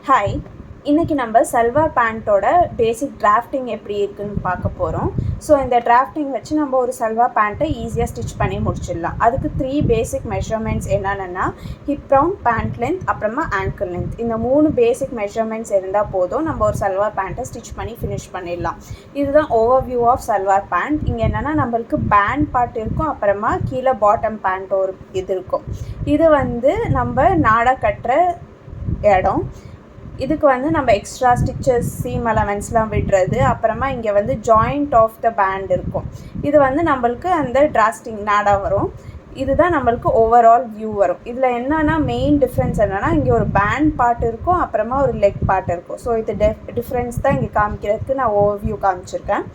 Hi, இன்றைக்கி நம்ம சல்வார் பேண்ட்டோட பேசிக் drafting எப்படி இருக்குதுன்னு பார்க்க போகிறோம். ஸோ இந்த டிராஃப்டிங் வச்சு நம்ம ஒரு சல்வார் பேண்ட்டை ஈஸியாக ஸ்டிச் பண்ணி முடிச்சிடலாம். அதுக்கு 3 பேசிக் மெஷர்மெண்ட்ஸ் என்னென்னா ஹிப் ரவுண்ட், பேண்ட் லென்த், அப்புறமா ஆங்கிள் லென்த். இந்த 3 பேசிக் மெஷர்மெண்ட்ஸ் இருந்தால் போதும், நம்ம ஒரு சல்வார் பேண்ட்டை ஸ்டிச் பண்ணி ஃபினிஷ் பண்ணிடலாம். இதுதான் ஓவர்வியூ ஆஃப் சல்வார் பேண்ட். இங்கே என்னென்னா நம்மளுக்கு பேண்ட் பார்ட் இருக்கும், அப்புறமா கீழே பாட்டம் பேண்ட் ஒரு இது இருக்கும். இது நம்ம நாடா கட்டுற இடம். இதுக்கு நம்ம எக்ஸ்ட்ரா ஸ்டிச்சஸ், சீம் அலவன்ஸ்லாம் விடுறது, அப்புறமா இங்கே ஜாயிண்ட் ஆஃப் த பேண்ட் இருக்கும். இது நம்மளுக்கு அந்த டிராஸ்டிங் நாடா வரும். இதுதான் நம்மளுக்கு ஓவரால் வியூ வரும். இதில் என்னென்னா மெயின் டிஃப்ரென்ஸ் என்னென்னா, இங்கே ஒரு பேண்ட் பார்ட் இருக்கும், அப்புறமா ஒரு லெக் பார்ட் இருக்கும். ஸோ இது டிஃப்ரென்ஸ் தான் இங்கே காமிக்கிறதுக்கு நான் ஓவர் வியூ காமிச்சிருக்கேன்.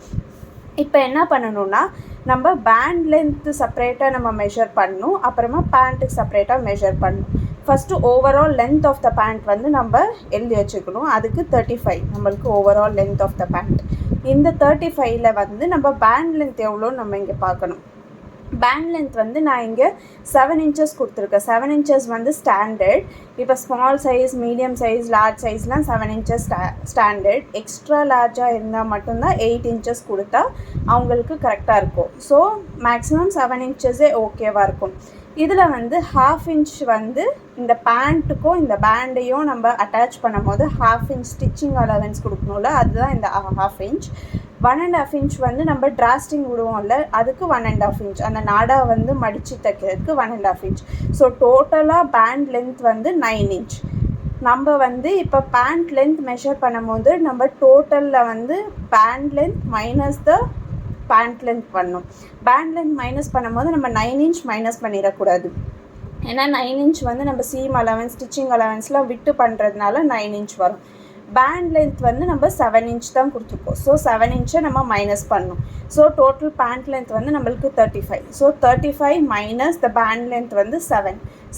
இப்போ என்ன பண்ணணுன்னா, நம்ம பேண்ட் லென்த்து செப்பரேட்டாக நம்ம மெஷர் பண்ணணும், அப்புறமா பேண்ட்டுக்கு செப்பரேட்டாக மெஷர் பண்ணணும். First overall length of the pant நம்ம எழுதி வச்சுக்கணும். அதுக்கு 35 நம்மளுக்கு overall length of the pant. இந்த 35ல் நம்ம பேண்ட் லென்த் எவ்வளோன்னு நம்ம இங்கே பார்க்கணும். பேண்ட் லென்த் நான் இங்கே 7 inches கொடுத்துருக்கேன். 7 inches ஸ்டாண்டர்ட். இப்போ small size, medium size, large சைஸ்லாம் 7 inches ஸ்டாண்டர்ட். எக்ஸ்ட்ரா லார்ஜாக இருந்தால் மட்டும்தான் 8 inches கொடுத்தா அவங்களுக்கு கரெக்டாக இருக்கும். ஸோ மேக்ஸிமம் 7 inches ஓகேவாக இருக்கும். இதில் 1/2 inch இந்த பேண்ட்டுக்கும் இந்த பேண்டையும் நம்ம அட்டாச் பண்ணும் போது 1/2 inch ஸ்டிச்சிங் அலவன்ஸ் கொடுக்கணும்ல, அதுதான் இந்த 1/2 inch. 1.5 inch நம்ம டிராஸ்டிங் விடுவோம்ல, அதுக்கு 1.5 inch. அந்த நாடா மடித்து தைக்கிறதுக்கு 1.5 inch. ஸோ டோட்டலாக பேண்ட் லென்த் 9 inch. நம்ம இப்போ பேண்ட் லென்த் மெஷர் பண்ணும்போது நம்ம டோட்டலில் pant length minus the pant length பண்ணணும். பேண்ட் லென்த் மைனஸ் பண்ணும்போது நம்ம 9 inch மைனஸ் பண்ணிடக்கூடாது. ஏன்னா 9 inch நம்ம சீம் அலவன்ஸ், ஸ்டிச்சிங் அலவன்ஸ்லாம் விட்டு பண்ணுறதுனால 9 inch வரும். பேண்ட் லென்த் நம்ம 7 inch தான் கொடுத்துருக்கோம். ஸோ 7 inch நம்ம மைனஸ் பண்ணணும். ஸோ டோட்டல் பேண்ட் லென்த் நம்மளுக்கு 35. So 35 minus the pant length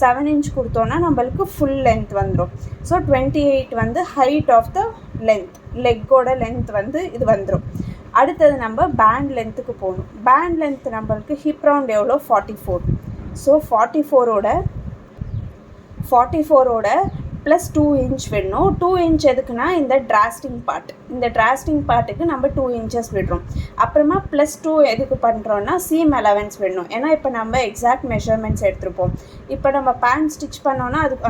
7 inch கொடுத்தோன்னா நம்மளுக்கு ஃபுல் லென்த் வந்துடும். So 28 height of the length, லெக்கோட லென்த் இது வந்துடும். அடுத்தது நம்ம பேண்ட் லென்த்துக்கு போகணும். பேண்ட் லென்த் நம்மளுக்கு ஹிப் ரவுண்ட் எவ்வளோ 44. ஸோ 44ஓட ப்ளஸ் 2 inch விடணும். 2 inch எதுக்குன்னா இந்த டிராஸ்டிங் பார்ட். இந்த டிராஸ்டிங் பார்ட்டுக்கு நம்ம 2 inches விடுறோம். அப்புறமா ப்ளஸ் 2 எதுக்கு பண்ணுறோன்னா சீம் அலவன்ஸ் விடணும். ஏன்னா இப்போ நம்ம எக்ஸாக்ட் மெஷர்மெண்ட்ஸ் எடுத்துருப்போம். இப்போ நம்ம பேண்ட் ஸ்டிச் பண்ணோன்னா அதுக்கு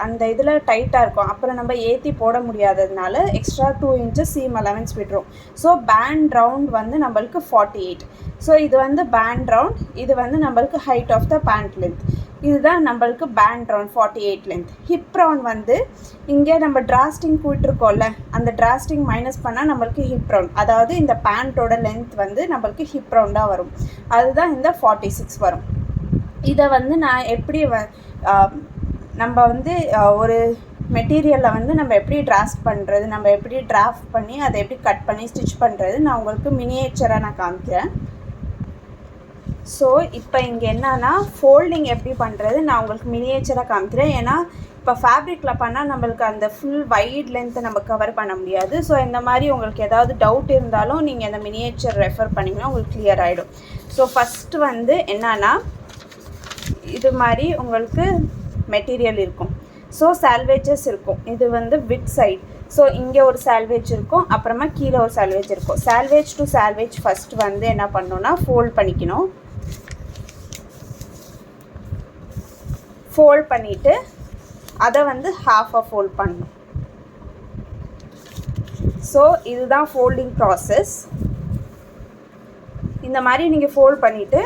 அந்த இதில் டைட்டாக இருக்கும். அப்புறம் நம்ம ஏற்றி போட முடியாததுனால எக்ஸ்ட்ரா 2 inches சீம் அலவன்ஸ் விடுறோம். ஸோ பேண்ட் ரவுண்ட் நம்மளுக்கு 48. ஸோ இது பேண்ட் ரவுண்ட். இது நம்மளுக்கு height of the pant length. இதுதான் நம்மளுக்கு pant round 48 length. Hip round இங்கே நம்ம டிராஸ்டிங் போயிட்டுருக்கோம்ல, அந்த டிராஸ்டிங் மைனஸ் பண்ணால் நம்மளுக்கு ஹிப் ரவுண்ட், அதாவது இந்த பேண்ட்டோட லென்த் நம்மளுக்கு ஹிப் ரவுண்டாக வரும். அதுதான் இந்த 46 வரும். இதை நான் எப்படி நம்ம ஒரு மெட்டீரியலில் நம்ம எப்படி டிராஃப்ட் பண்ணுறது, நம்ம எப்படி டிராஃப்ட் பண்ணி அதை எப்படி கட் பண்ணி ஸ்டிச் பண்ணுறது நான் உங்களுக்கு மினியேச்சராக நான் காமிக்கிறேன். ஸோ இப்போ இங்கே என்னன்னா ஃபோல்டிங் எப்படி பண்ணுறது நான் உங்களுக்கு மினியேச்சராக காமிக்கிறேன். ஏன்னா இப்போ ஃபேப்ரிக்கில் பண்ணால் நம்மளுக்கு அந்த ஃபுல் வைட் லென்த்தை நம்ம கவர் பண்ண முடியாது. ஸோ இந்த மாதிரி உங்களுக்கு ஏதாவது டவுட் இருந்தாலும் நீங்கள் அந்த மினியேச்சர் ரெஃபர் பண்ணிங்கன்னா உங்களுக்கு கிளியர் ஆகிடும். ஸோ ஃபஸ்ட்டு என்னன்னா இது மாதிரி உங்களுக்கு மெட்டீரியல் இருக்கும். ஸோ சால்வேஜஸ் இருக்கும். இது விட் சைட். ஸோ இங்கே ஒரு சால்வேஜ் இருக்கும், அப்புறமா கீழே ஒரு சால்வேஜ் இருக்கும். சால்வேஜ் டு சால்வேஜ் ஃபஸ்ட்டு என்ன பண்ணணும்னா ஃபோல்ட் பண்ணிக்கணும். ஃபோல்ட் பண்ணிவிட்டு அதை ஹாஃபாக ஃபோல்ட் பண்ணணும். ஸோ இதுதான் ஃபோல்டிங் ப்ராசஸ். இந்த மாதிரி நீங்கள் ஃபோல்ட் பண்ணிவிட்டு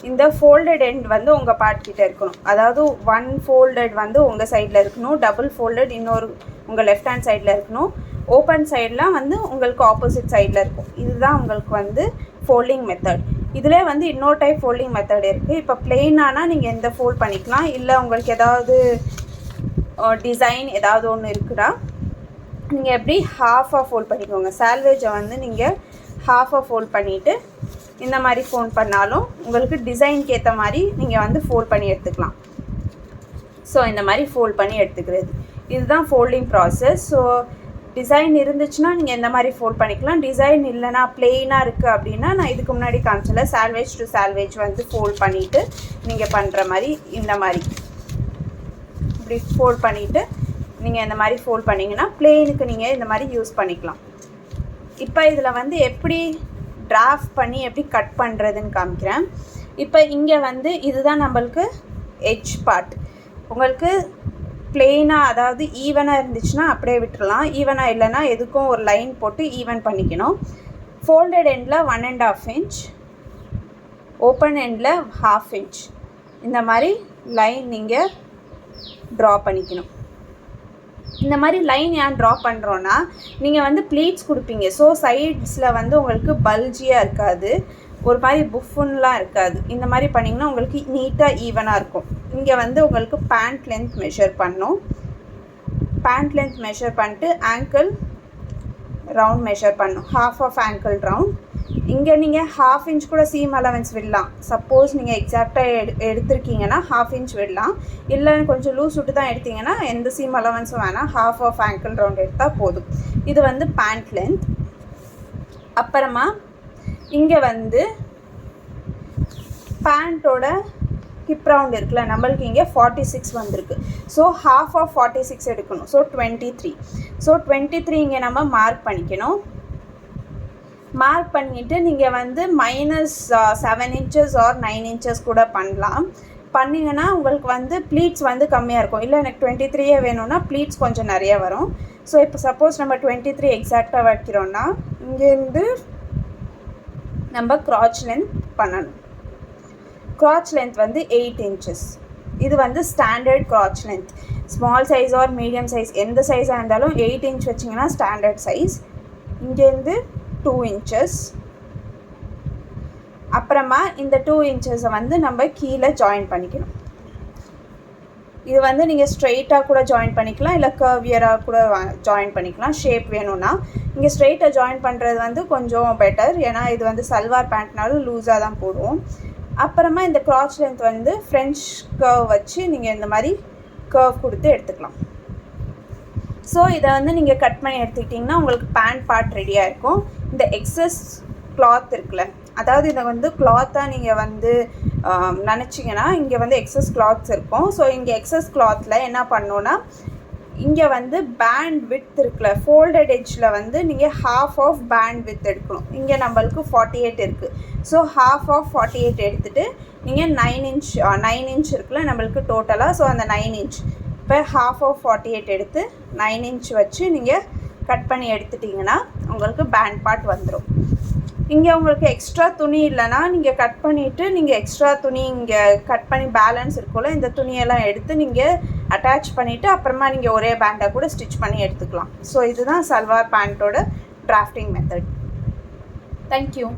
இந்த ஃபோல்டட் எண்ட் உங்கள் பார்ட்கிட்ட இருக்கணும். அதாவது 1 ஃபோல்டட் உங்கள் சைடில் இருக்கணும், டபுள் ஃபோல்டட் இன்னொரு உங்கள் லெஃப்ட் ஹேண்ட் சைடில் இருக்கணும், ஓப்பன் சைடெலாம் உங்களுக்கு ஆப்போசிட் சைடில் இருக்கும். இதுதான் உங்களுக்கு ஃபோல்டிங் மெத்தட். இதில் இன்னொரு டைப் ஃபோல்டிங் மெத்தட் இருக்குது. இப்போ பிளெயினானா நீங்கள் எந்த ஃபோல்ட் பண்ணிக்கலாம், இல்லை உங்களுக்கு ஏதாவது டிசைன் ஏதாவது ஒன்று இருக்குன்னா நீங்கள் எப்படி ஹாஃபாக ஃபோல்ட் பண்ணிக்கோங்க. சால்வேஜை நீங்கள் ஹாஃபாக ஃபோல்ட் பண்ணிவிட்டு இந்த மாதிரி ஃபோல்ட் பண்ணாலும் உங்களுக்கு டிசைனுக்கு ஏற்ற மாதிரி நீங்கள் ஃபோல்ட் பண்ணி எடுத்துக்கலாம். ஸோ இந்த மாதிரி ஃபோல்ட் பண்ணி எடுத்துக்கிறது இதுதான் ஃபோல்டிங் ப்ராசஸ். ஸோ டிசைன் இருந்துச்சுன்னா நீங்கள் இந்த மாதிரி ஃபோல்ட் பண்ணிக்கலாம். டிசைன் இல்லைனா பிளெயினாக இருக்குது அப்படின்னா நான் இதுக்கு முன்னாடி காமிச்சல சால்வேஜ் டு சால்வேஜ் ஃபோல்ட் பண்ணிவிட்டு நீங்கள் பண்ணுற மாதிரி இந்த மாதிரி இப்படி ஃபோல்ட் பண்ணிவிட்டு நீங்கள் இந்த மாதிரி ஃபோல்ட் பண்ணிங்கன்னா பிளெயினுக்கு நீங்கள் இந்த மாதிரி யூஸ் பண்ணிக்கலாம். இப்போ இதில் வந்து எப்படி டிராஃப்ட் பண்ணி எப்படி கட் பண்ணுறதுன்னு காமிக்கிறேன். இப்போ இங்கே வந்து இதுதான் நம்மளுக்கு எட்ஜ் பார்ட். உங்களுக்கு பிளெயினாக அதாவது ஈவனாக இருந்துச்சுன்னா அப்படியே விட்டுடலாம். ஈவனாக இல்லைன்னா எதுக்கும் ஒரு லைன் போட்டு ஈவன் பண்ணிக்கணும். ஃபோல்டட் எண்டில் 1.5 inch, ஓப்பன் எண்டில் 1/2 inch இந்த மாதிரி லைன் நீங்கள் ட்ரா பண்ணிக்கணும். இந்த மாதிரி லைன் ஏன் ட்ரா பண்ணுறோன்னா நீங்கள் வந்து ப்ளீட்ஸ் கொடுப்பீங்க. ஸோ சைட்ஸில் வந்து உங்களுக்கு பல்ஜியாக இருக்காது, ஒரு மாதிரி புஃபுன்லாம் இருக்காது. இந்த மாதிரி பண்ணிங்கன்னா உங்களுக்கு நீட்டாக ஈவனாக இருக்கும். இங்கே வந்து உங்களுக்கு பேண்ட் லென்த் மெஷர் பண்ணணும். பேண்ட் லென்த் மெஷர் பண்ணிட்டு ஆங்கிள் ரவுண்ட் மெஷர் பண்ணணும். 1/2 ஆங்கிள் ரவுண்ட். இங்கே நீங்கள் 1/2 inch கூட சீம் அலவன்ஸ் விடலாம். சப்போஸ் நீங்கள் எக்ஸாக்டாக எடுத்திருக்கீங்கன்னா 1/2 inch விடலாம். இல்லை கொஞ்சம் லூஸ் விட்டு தான் எடுத்தீங்கன்னா எந்த சீம் அலவன்ஸும் வேணாம், 1/2 ஆங்கிள் ரவுண்ட் எடுத்தால் போதும். இது வந்து பேண்ட் லென்த். அப்புறமா இங்கே வந்து பேண்ட்டோட ஹிப் ரவுண்ட் இருக்குல்ல, நம்மளுக்கு இங்கே 46 வந்திருக்கு. ஸோ 1/2 எடுக்கணும். ஸோ 23. ஸோ 23 இங்கே நம்ம மார்க் பண்ணிக்கணும். மார்க் பண்ணிவிட்டு நீங்கள் வந்து -7 inches ஆர் 9 inches கூட பண்ணலாம். பண்ணிங்கன்னா உங்களுக்கு வந்து ப்ளீட்ஸ் வந்து கம்மியாக இருக்கும். இல்லை எனக்கு 23 வேணும்னா ப்ளீட்ஸ் கொஞ்சம் நிறைய வரும். ஸோ இப்போ சப்போஸ் நம்ம 23 எக்ஸாக்டாக வைக்கிறோன்னா இங்கேருந்து நம்ம க்ராச் லென்த் பண்ணணும். க்ராச் லென்த் வந்து 8 inches. இது வந்து standard scratch length. Small size R medium size எந்த சைஸாக இருந்தாலும் 8 inch வச்சிங்கன்னா ஸ்டாண்டர்ட் சைஸ். இங்கேருந்து 2 inches. அப்புறமா இந்த 2 inches வந்து நம்ம கீழே ஜாயின் பண்ணிக்கணும். இது வந்து நீங்கள் ஸ்ட்ரெயிட்டாக கூட ஜாயின் பண்ணிக்கலாம், இல்லை கர்வியராக கூட ஜாயின் பண்ணிக்கலாம். ஷேப் வேணும்னா இங்கே ஸ்ட்ரெயிட்டாக ஜாயின் பண்ணுறது வந்து கொஞ்சம் பெட்டர். ஏன்னா இது வந்து சல்வார் பேண்ட்னாலும் லூஸாக தான் போடுவோம். அப்புறமா இந்த க்ராச் லென்த் வந்து ஃப்ரெஞ்ச் கர்வ் வச்சு நீங்கள் இந்த மாதிரி கர்வ் கொடுத்து எடுத்துக்கலாம். ஸோ இதை வந்து நீங்கள் கட் பண்ணி எடுத்துக்கிட்டிங்கன்னா உங்களுக்கு பேண்ட் பார்ட் ரெடியாக இருக்கும். இந்த எக்ஸஸ் கிளாத் இருக்குல்ல, அதாவது இதை வந்து கிளாத்தாக நீங்கள் வந்து நினச்சிங்கன்னா இங்கே வந்து எக்ஸஸ் கிளாத்ஸ் இருக்கும். ஸோ இங்கே எக்ஸஸ் கிளாத்தில் என்ன பண்ணோன்னா இங்கே வந்து பேண்ட் வித் இருக்குல்ல, ஃபோல்டட் எட்ஜில் வந்து நீங்கள் 1/2 பேண்ட் வித் எடுக்கணும். இங்கே நம்மளுக்கு 48 இருக்குது. ஸோ 1/2 48 எடுத்துகிட்டு நீங்கள் 9 inch இருக்குல்ல நம்மளுக்கு டோட்டலாக. ஸோ அந்த 9 inch இப்போ 1/2 48 எடுத்து 9 inch வச்சு நீங்கள் கட் பண்ணி எடுத்துட்டிங்கன்னா உங்களுக்கு பேண்ட் பார்ட் வந்துடும். இங்கே உங்களுக்கு எக்ஸ்ட்ரா துணி இல்லைன்னா நீங்கள் கட் பண்ணிவிட்டு நீங்கள் எக்ஸ்ட்ரா துணி இங்கே கட் பண்ணி பேலன்ஸ் இருக்கும்ல, இந்த துணியெல்லாம் எடுத்து நீங்கள் அட்டாச் பண்ணிவிட்டு அப்புறமா நீங்கள் ஒரே பேண்டாக கூட ஸ்டிச் பண்ணி எடுத்துக்கலாம். ஸோ இதுதான் சல்வார் பேண்ட்டோட டிராஃப்டிங் மெத்தட். தேங்க்யூ.